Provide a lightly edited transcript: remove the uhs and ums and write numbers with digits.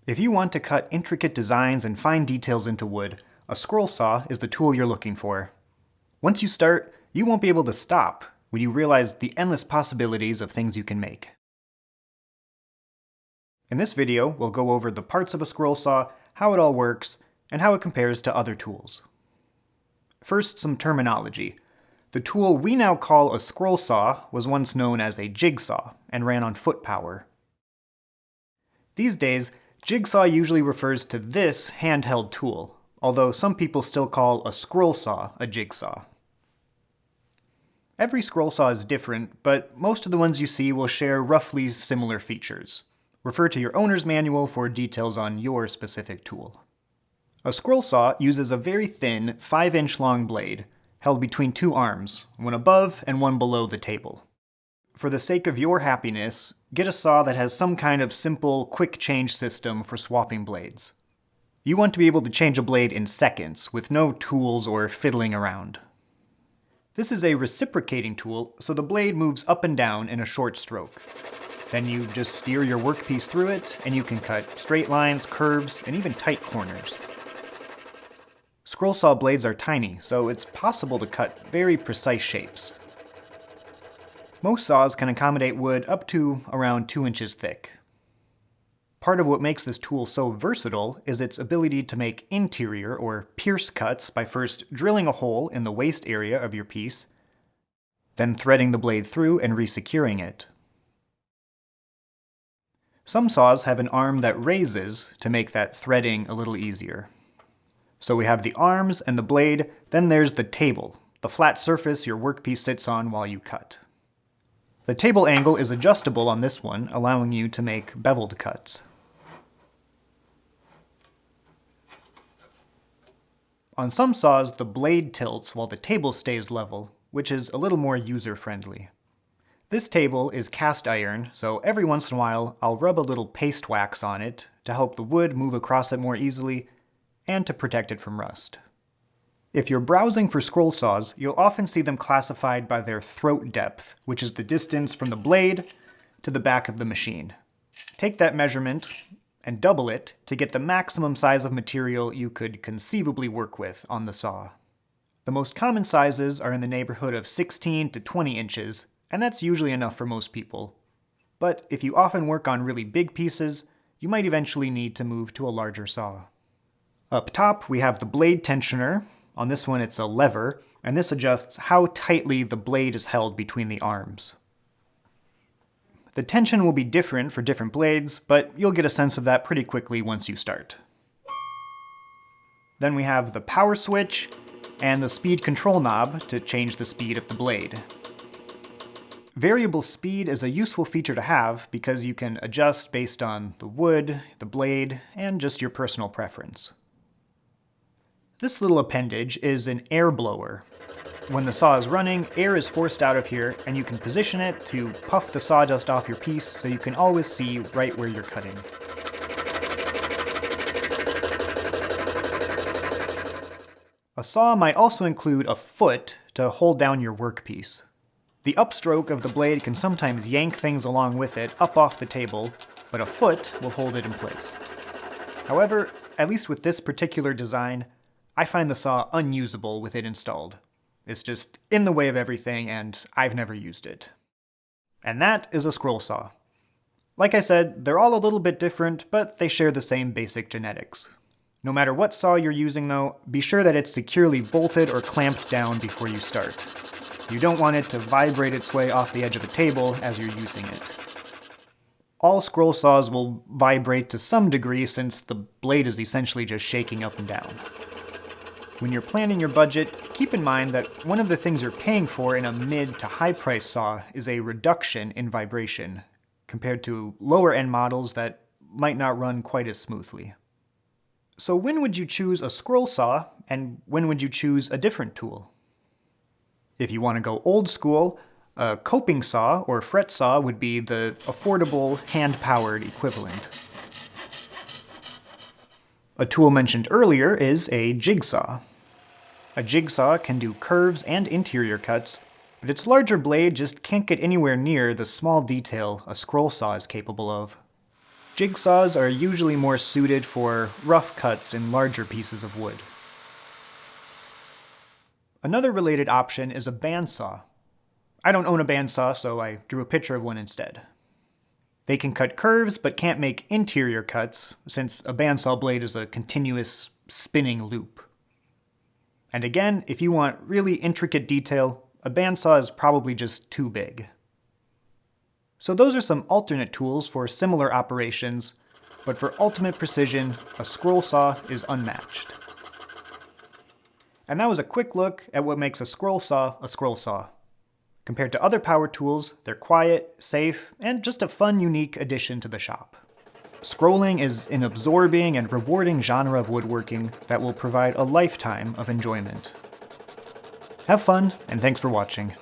If you want to cut intricate designs and fine details into wood, a scroll saw is the tool you're looking for. Once you start, you won't be able to stop when you realize the endless possibilities of things you can make. In this video, we'll go over the parts of a scroll saw, how it all works, and how it compares to other tools. First, some terminology. The tool we now call a scroll saw was once known as a jigsaw and ran on foot power. These days, jigsaw usually refers to this handheld tool, although some people still call a scroll saw a jigsaw. Every scroll saw is different, but most of the ones you see will share roughly similar features. Refer to your owner's manual for details on your specific tool. A scroll saw uses a very thin, 5-inch long blade, held between two arms, one above and one below the table. For the sake of your happiness, get a saw that has some kind of simple, quick change system for swapping blades. You want to be able to change a blade in seconds, with no tools or fiddling around. This is a reciprocating tool, so the blade moves up and down in a short stroke. Then you just steer your workpiece through it, and you can cut straight lines, curves, and even tight corners. Scroll saw blades are tiny, so it's possible to cut very precise shapes. Most saws can accommodate wood up to around 2 inches thick. Part of what makes this tool so versatile is its ability to make interior or pierce cuts by first drilling a hole in the waist area of your piece, then threading the blade through and resecuring it. Some saws have an arm that raises to make that threading a little easier. So we have the arms and the blade, then there's the table, the flat surface your workpiece sits on while you cut. The table angle is adjustable on this one, allowing you to make beveled cuts. On some saws, the blade tilts while the table stays level, which is a little more user-friendly. This table is cast iron, so every once in a while I'll rub a little paste wax on it to help the wood move across it more easily and to protect it from rust. If you're browsing for scroll saws, you'll often see them classified by their throat depth, which is the distance from the blade to the back of the machine. Take that measurement and double it to get the maximum size of material you could conceivably work with on the saw. The most common sizes are in the neighborhood of 16 to 20 inches, and that's usually enough for most people. But if you often work on really big pieces, you might eventually need to move to a larger saw. Up top, we have the blade tensioner. On this one, it's a lever, and this adjusts how tightly the blade is held between the arms. The tension will be different for different blades, but you'll get a sense of that pretty quickly once you start. Then we have the power switch and the speed control knob to change the speed of the blade. Variable speed is a useful feature to have because you can adjust based on the wood, the blade, and just your personal preference. This little appendage is an air blower. When the saw is running, air is forced out of here, and you can position it to puff the sawdust off your piece so you can always see right where you're cutting. A saw might also include a foot to hold down your workpiece. The upstroke of the blade can sometimes yank things along with it up off the table, but a foot will hold it in place. However, at least with this particular design, I find the saw unusable with it installed. It's just in the way of everything, and I've never used it. And that is a scroll saw. Like I said, they're all a little bit different, but they share the same basic genetics. No matter what saw you're using though, be sure that it's securely bolted or clamped down before you start. You don't want it to vibrate its way off the edge of the table as you're using it. All scroll saws will vibrate to some degree since the blade is essentially just shaking up and down. When you're planning your budget, keep in mind that one of the things you're paying for in a mid to high price saw is a reduction in vibration, compared to lower end models that might not run quite as smoothly. So when would you choose a scroll saw, and when would you choose a different tool? If you want to go old school, a coping saw or fret saw would be the affordable hand-powered equivalent. A tool mentioned earlier is a jigsaw. A jigsaw can do curves and interior cuts, but its larger blade just can't get anywhere near the small detail a scroll saw is capable of. Jigsaws are usually more suited for rough cuts in larger pieces of wood. Another related option is a bandsaw. I don't own a bandsaw, so I drew a picture of one instead. They can cut curves, but can't make interior cuts, since a bandsaw blade is a continuous spinning loop. And again, if you want really intricate detail, a bandsaw is probably just too big. So those are some alternate tools for similar operations, but for ultimate precision, a scroll saw is unmatched. And that was a quick look at what makes a scroll saw a scroll saw. Compared to other power tools, they're quiet, safe, and just a fun, unique addition to the shop. Scrolling is an absorbing and rewarding genre of woodworking that will provide a lifetime of enjoyment. Have fun, and thanks for watching.